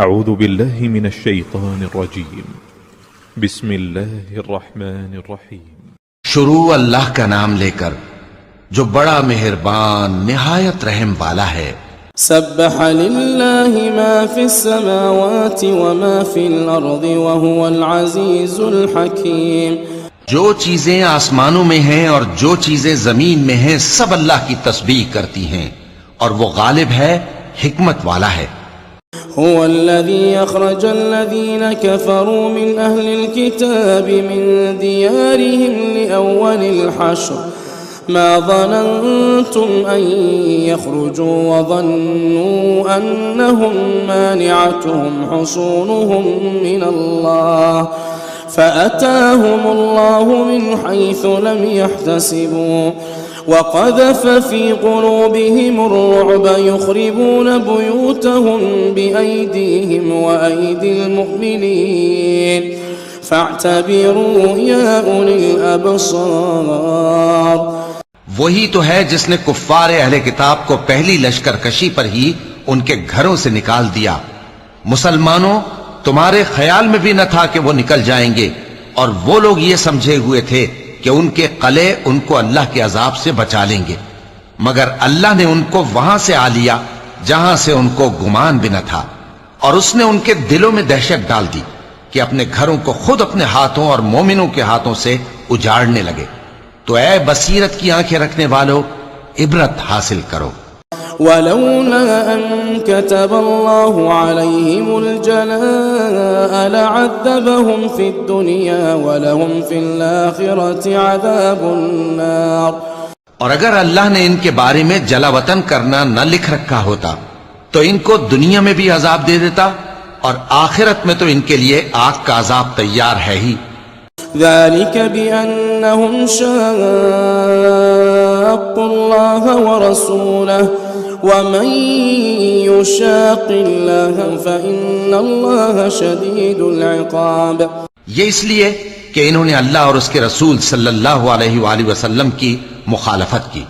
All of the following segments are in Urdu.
اعوذ باللہ من الشیطان الرجیم بسم اللہ الرحمن الرحیم شروع اللہ کا نام لے کر جو بڑا مہربان نہایت رحم والا ہے۔ سبح للہ ما فی السماوات وما فی الارض وهو العزیز الحکیم۔ جو چیزیں آسمانوں میں ہیں اور جو چیزیں زمین میں ہیں سب اللہ کی تسبیح کرتی ہیں اور وہ غالب ہے، حکمت والا ہے۔ هو الذي أخرج الذين كفروا من أهل الكتاب من ديارهم لأول الحشر ما ظننتم أن يخرجوا وظنوا أنهم مانعتهم حصونهم من الله فأتاهم الله من حيث لم يحتسبوا وقذف في قلوبهم الرعب يخربون بيوتهم بأيديهم وأيدي المؤمنين فاعتبروا يا أولي الأبصار۔ وہی تو ہے جس نے کفار اہل کتاب کو پہلی لشکر کشی پر ہی ان کے گھروں سے نکال دیا۔ مسلمانوں، تمہارے خیال میں بھی نہ تھا کہ وہ نکل جائیں گے، اور وہ لوگ یہ سمجھے ہوئے تھے کہ ان کے قلعے ان کو اللہ کے عذاب سے بچا لیں گے، مگر اللہ نے ان کو وہاں سے آ لیا جہاں سے ان کو گمان بھی نہ تھا، اور اس نے ان کے دلوں میں دہشت ڈال دی کہ اپنے گھروں کو خود اپنے ہاتھوں اور مومنوں کے ہاتھوں سے اجاڑنے لگے۔ تو اے بصیرت کی آنکھیں رکھنے والو، عبرت حاصل کرو۔ ولولا أن كتب الله عليهم الجلاء لعذبهم في الدنيا ولهم في الآخرة عذاب النار۔ اور اگر اللہ نے ان کے بارے میں جلا وطن کرنا نہ لکھ رکھا ہوتا تو ان کو دنیا میں بھی عذاب دے دیتا، اور آخرت میں تو ان کے لیے آگ کا عذاب تیار ہے ہی۔ ذلك بأنهم شاقوا الله ورسوله ومن يشاق الله فإن الله شديد العقاب۔ یہ اس لیے کہ انہوں نے اللہ اور اس کے رسول صلی اللہ علیہ وآلہ وسلم کی مخالفت کی،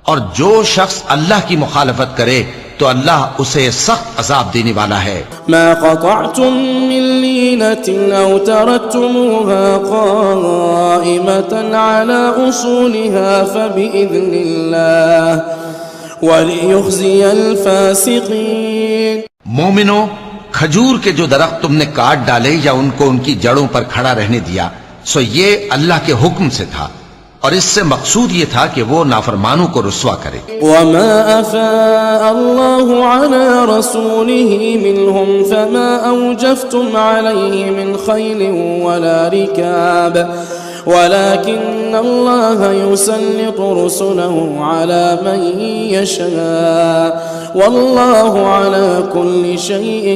اور جو شخص اللہ کی مخالفت کرے تو اللہ اسے سخت عذاب دینے والا ہے۔ ما قطعتم من لینة او ترکتموها قائمة على اصولها فبإذن الله وليخزي الفاسقين۔ مومنو، کھجور کے جو درخت تم نے کاٹ ڈالے یا ان کو ان کی جڑوں پر کھڑا رہنے دیا، سو یہ اللہ کے حکم سے تھا، اور اس سے مقصود یہ تھا کہ وہ نافرمانوں کو رسوا کرے۔ وما أفاء الله على رسوله منهم فما أوجفتم عليه من خيل ولا ركاب ولكن الله يسلط رسله على من يشاء والله على كل شيء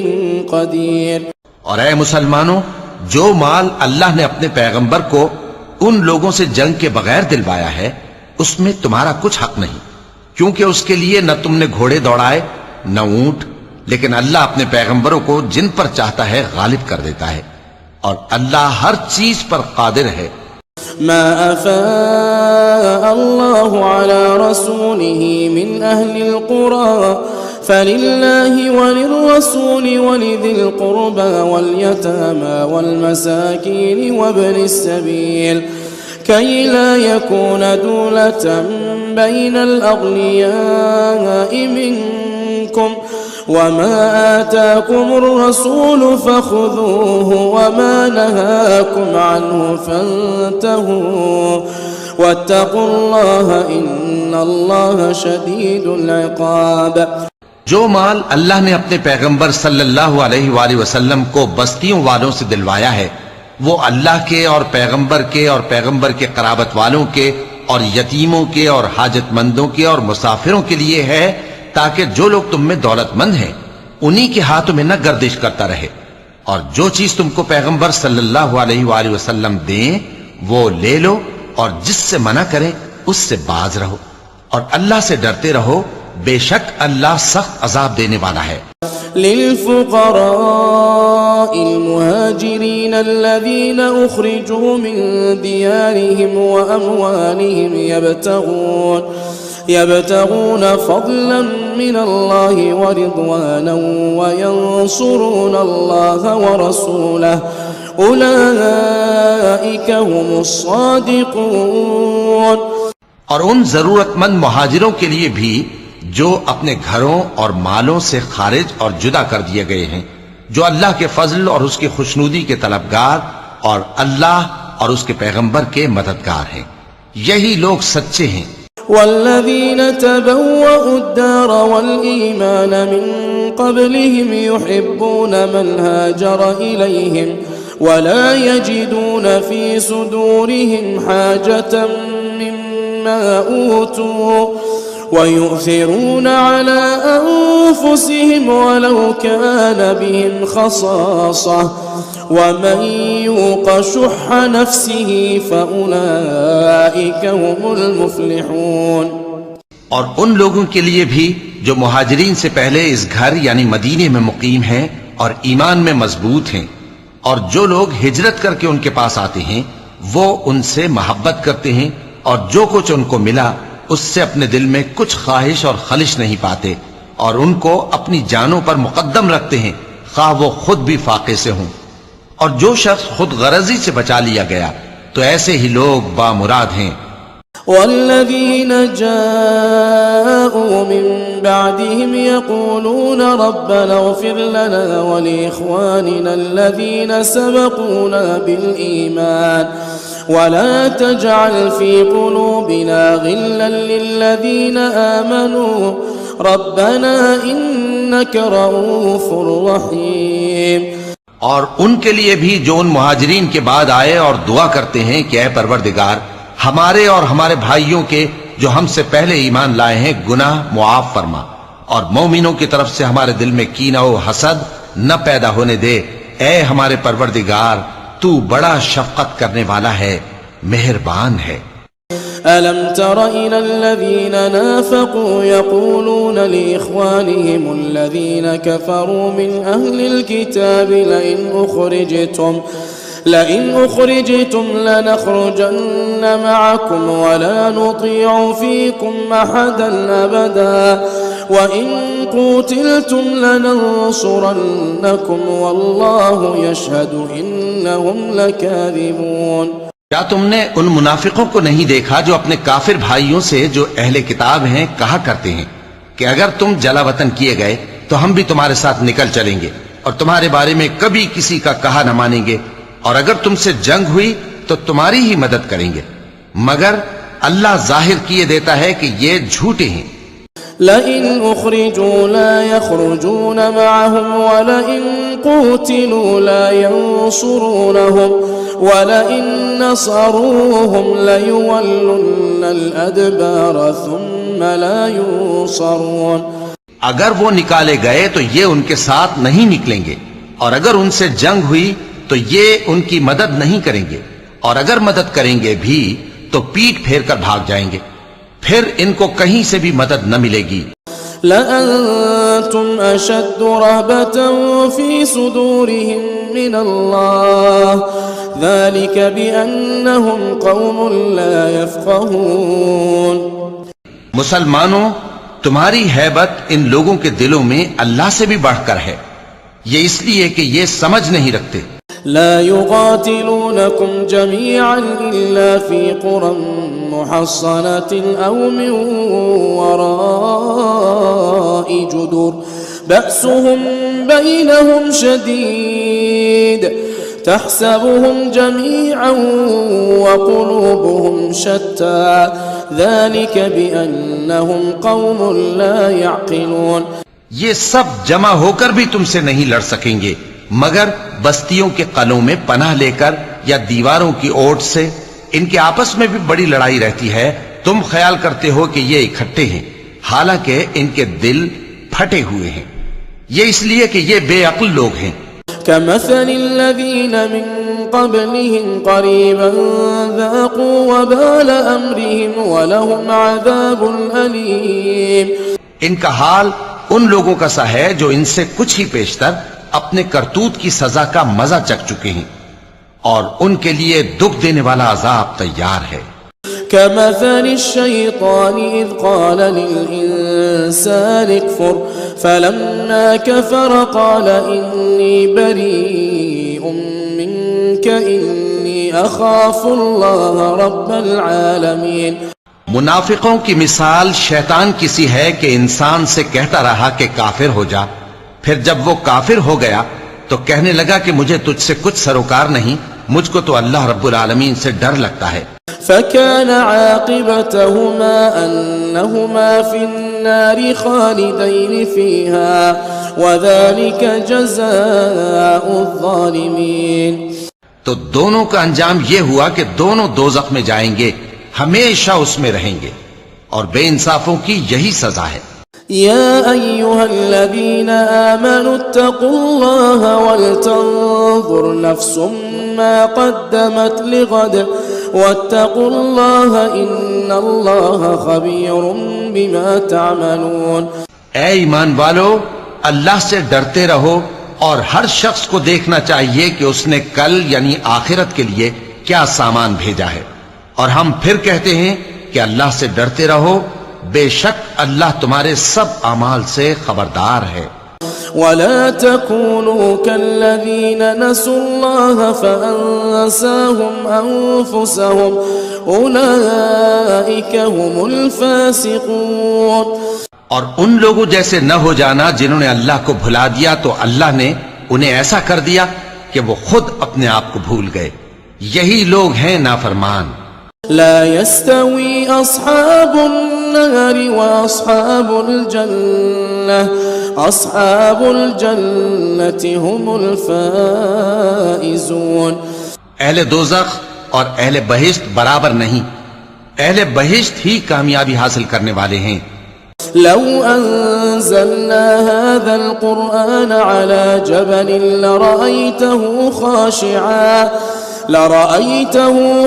قدير۔ اور اے مسلمانوں، جو مال اللہ نے اپنے پیغمبر کو ان لوگوں سے جنگ کے بغیر دلوایا ہے اس میں تمہارا کچھ حق نہیں، کیونکہ اس کے لیے نہ تم نے گھوڑے دوڑائے نہ اونٹ، لیکن اللہ اپنے پیغمبروں کو جن پر چاہتا ہے غالب کر دیتا ہے، اور اللہ ہر چیز پر قادر ہے۔ ما أفاء الله على رسوله من أهل القرى فلله وللرسول ولذي القربى واليتامى والمساكين وابن السبيل كي لا يكون دولة بين الأغنياء منكم وما آتاكم الرسول فخذوه وما نهاكم عنه فانتهوا واتقوا الله إن الله شديد العقاب۔ جو مال اللہ نے اپنے پیغمبر صلی اللہ علیہ وآلہ وسلم کو بستیوں والوں سے دلوایا ہے وہ اللہ کے اور پیغمبر کے قرابت والوں کے اور یتیموں کے اور حاجت مندوں کے اور مسافروں کے لیے ہے، تاکہ جو لوگ تم میں دولت مند ہیں انہی کے ہاتھوں میں نہ گردش کرتا رہے، اور جو چیز تم کو پیغمبر صلی اللہ علیہ وآلہ وسلم دیں وہ لے لو، اور جس سے منع کرے اس سے باز رہو، اور اللہ سے ڈرتے رہو، بے شک اللہ سخت عذاب دینے والا ہے۔ للفقراء المهاجرين الذين أخرجوا من ديارهم وأموالهم يبتغون فضلا من الله ورضوانا وينصرون الله ورسوله أولئك هم الصادقون۔ اور ان ضرورت مند مہاجروں کے لیے بھی جو اپنے گھروں اور مالوں سے خارج اور جدا کر دیے گئے ہیں، جو اللہ کے فضل اور اس کی خوشنودی کے طلبگار اور اللہ اور اس کے پیغمبر کے مددگار ہیں، یہی لوگ سچے ہیں۔ والذين تبوأوا الدار والإيمان من قبلهم يحبون من هاجر إليهم ولا يجدون في صدورهم حاجة مما أوتوا ويؤثرون على أنفسهم ولو كان بهم خصاصة ومن يوق شح نفسه فأولئك هم المفلحون۔ اور ان لوگوں کے لیے بھی جو مہاجرین سے پہلے اس گھر یعنی مدینے میں مقیم ہیں اور ایمان میں مضبوط ہیں، اور جو لوگ ہجرت کر کے ان کے پاس آتے ہیں وہ ان سے محبت کرتے ہیں، اور جو کچھ ان کو ملا اس سے اپنے دل میں کچھ خواہش اور خلش نہیں پاتے، اور ان کو اپنی جانوں پر مقدم رکھتے ہیں خواہ وہ خود بھی فاقے سے ہوں۔ اور جو شخص خود غرضی سے بچا لیا گیا تو ایسے ہی لوگ بامراد ہیں۔ والذين جاءوا من بعدهم يقولون ربنا اغفر لنا ولإخواننا الذين سبقونا بالإيمان ولا تجعل في قلوبنا غلا للذين آمنوا ربنا إنك رؤوف رحيم۔ اور ان کے لیے بھی جو ان مہاجرین کے بعد آئے اور دعا کرتے ہیں کہ اے پروردگار ہمارے اور ہمارے بھائیوں کے جو ہم سے پہلے ایمان لائے ہیں گناہ معاف فرما، اور مومنوں کی طرف سے ہمارے دل میں کینہ و حسد نہ پیدا ہونے دے، اے ہمارے پروردگار تو بڑا شفقت کرنے والا ہے، مہربان ہے۔ ألم تر إلى الذين نافقوا يقولون لإخوانهم الذين كفروا من أهل الكتاب لئن أخرجتم لنخرجن معكم ولا نطيع فيكم أحدا أبدا وإن قتلتم لننصرنكم والله يشهد إنهم لكاذبون۔ کیا تم نے ان منافقوں کو نہیں دیکھا جو اپنے کافر بھائیوں سے جو اہل کتاب ہیں کہا کرتے ہیں کہ اگر تم جلا وطن کیے گئے تو ہم بھی تمہارے ساتھ نکل چلیں گے اور تمہارے بارے میں کبھی کسی کا کہا نہ مانیں گے، اور اگر تم سے جنگ ہوئی تو تمہاری ہی مدد کریں گے، مگر اللہ ظاہر کیے دیتا ہے کہ یہ جھوٹے ہیں۔ لئن أخرجوا لا يخرجون معهم ولئن قتلوا لا ينصرونهم ولئن نصروهم ليولن الأدبار ثم لا ينصرون۔ اگر وہ نکالے گئے تو یہ ان کے ساتھ نہیں نکلیں گے، اور اگر ان سے جنگ ہوئی تو یہ ان کی مدد نہیں کریں گے، اور اگر مدد کریں گے بھی تو پیٹ پھیر کر بھاگ جائیں گے، پھر ان کو کہیں سے بھی مدد نہ ملے گی۔ لأنتم أشد رهبة في صدورهم من الله ذلك بأنهم قوم لا يفقهون۔ مسلمانوں تمہاری ہیبت ان لوگوں کے دلوں میں اللہ سے بھی بڑھ کر ہے، یہ اس لیے کہ یہ سمجھ نہیں رکھتے۔ لا يقاتلونكم جميعا إلا في قرى محصنة أو من وراء جدر بأسهم بينهم شديد تحسبهم جميعا وقلوبهم شتى ذلك بأنهم قوم لا يعقلون۔ یہ سب جمع ہو کر بھی تم سے نہیں لڑ سکیں گے مگر بستیوں کے قلعوں میں پناہ لے کر یا دیواروں کی اوٹ سے، ان کے آپس میں بھی بڑی لڑائی رہتی ہے، تم خیال کرتے ہو کہ یہ اکٹھے ہیں، حالانکہ ان کے دل پھٹے ہوئے ہیں، یہ اس لیے کہ یہ بے عقل لوگ ہیں۔ كمثل الذين من قبلهم قريبا ذاقوا وبال أمرهم ولهم عذاب أليم۔ ان کا حال ان لوگوں کا سا ہے جو ان سے کچھ ہی پیشتر اپنے کرتوت کی سزا کا مزہ چکھ چکے ہیں، اور ان کے لیے دکھ دینے والا عذاب تیار ہے۔ كمثل الشيطان إذ قال للإنسان اكفر فلما كفر قال إني بريء منك إني أخاف الله رب العالمين. منافقوں کی مثال شیطان کی سی ہے کہ انسان سے کہتا رہا کہ کافر ہو جا، پھر جب وہ کافر ہو گیا تو کہنے لگا کہ مجھے تجھ سے کچھ سروکار نہیں، مجھ کو تو اللہ رب العالمین سے ڈر لگتا ہے. فكان عاقبتهما أنهما في النار خالدين فيها وذلك جزاء الظالمين. تو دونوں کا انجام یہ ہوا کہ دونوں دوزخ میں جائیں گے، ہمیشہ اس میں رہیں گے، اور بے انصافوں کی یہی سزا ہے. يا أيها الذين آمنوا اتقوا الله ولتنظر نفس ما قدمت لغد واتقوا الله إن الله خبير بما تعملون. اے ایمان والو، اللہ سے ڈرتے رہو، اور ہر شخص کو دیکھنا چاہیے کہ اس نے کل یعنی آخرت کے لیے کیا سامان بھیجا ہے. اور ہم پھر کہتے ہیں کہ اللہ سے ڈرتے رہو، بے شک اللہ تمہارے سب اعمال سے خبردار ہے. ولا تكونوا كالذين نسوا الله فأنساهم أنفسهم أولئك هم الفاسقون. اور ان لوگوں جیسے نہ ہو جانا جنہوں نے اللہ کو بھلا دیا تو اللہ نے انہیں ایسا کر دیا کہ وہ خود اپنے آپ کو بھول گئے. یہی لوگ ہیں نافرمان. لا يستوي أصحاب النار وأصحاب الجنة أصحاب الجنة هم الفائزون. اہل دوزخ اور اہل بہشت برابر نہیں، اہل بہشت ہی کامیابی حاصل کرنے والے ہیں. لو أنزلنا هذا القرآن على جبل لرأيته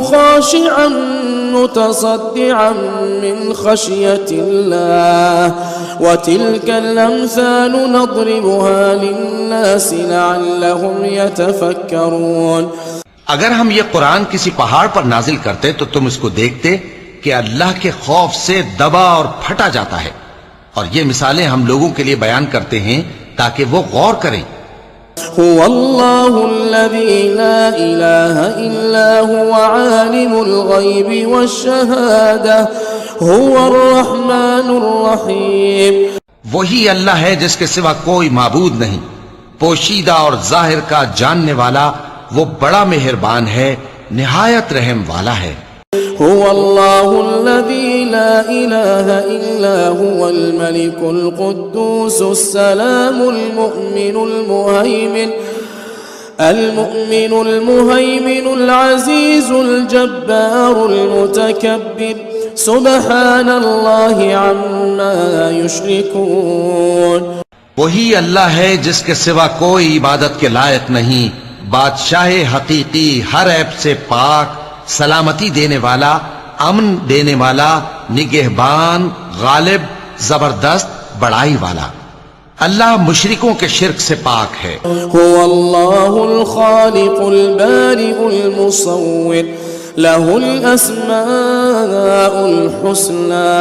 خاشعا متصدعا من خشية الله وتلك الأمثال نضربها للناس لعلهم يتفكرون. اگر ہم یہ قرآن کسی پہاڑ پر نازل کرتے تو تم اس کو دیکھتے کہ اللہ کے خوف سے دبا اور پھٹا جاتا ہے، اور یہ مثالیں ہم لوگوں کے لیے بیان کرتے ہیں تاکہ وہ غور کریں. هو الله الذي لا إله إلا هو عالم الغيب والشهادة هو الرحمن الرحيم. وہی اللہ ہے جس کے سوا کوئی معبود نہیں، پوشیدہ اور ظاہر کا جاننے والا، وہ بڑا مہربان ہے، نہایت رحم والا ہے. هو الله الذي لا إله إلا هو الملك القدوس السلام المؤمن المهيمن العزيز الجبار المتكبر سبحان الله عما يشركون. وہی اللہ ہے جس کے سوا کوئی عبادت کے لائق نہیں، بادشاہ حقیقی، ہر عیب سے پاک، سلامتی دینے والا، امن دینے والا، نگہبان، غالب، زبردست، بڑائی والا. اللہ مشرکوں کے شرک سے پاک ہے. هو الله الخالق البارئ المصور له الأسماء الحسنى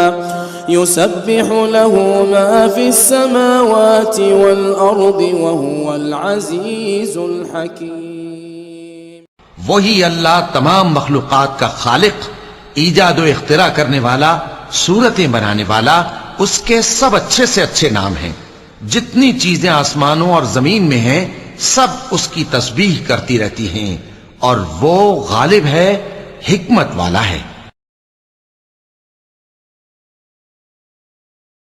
يسبح له ما في السماوات والأرض وهو العزيز الحكيم. وہی اللہ تمام مخلوقات کا خالق، ایجاد و اختراع کرنے والا، صورتیں بنانے والا، اس کے سب اچھے سے اچھے نام ہیں. جتنی چیزیں آسمانوں اور زمین میں ہیں سب اس کی تسبیح کرتی رہتی ہیں، اور وہ غالب ہے، حکمت والا ہے.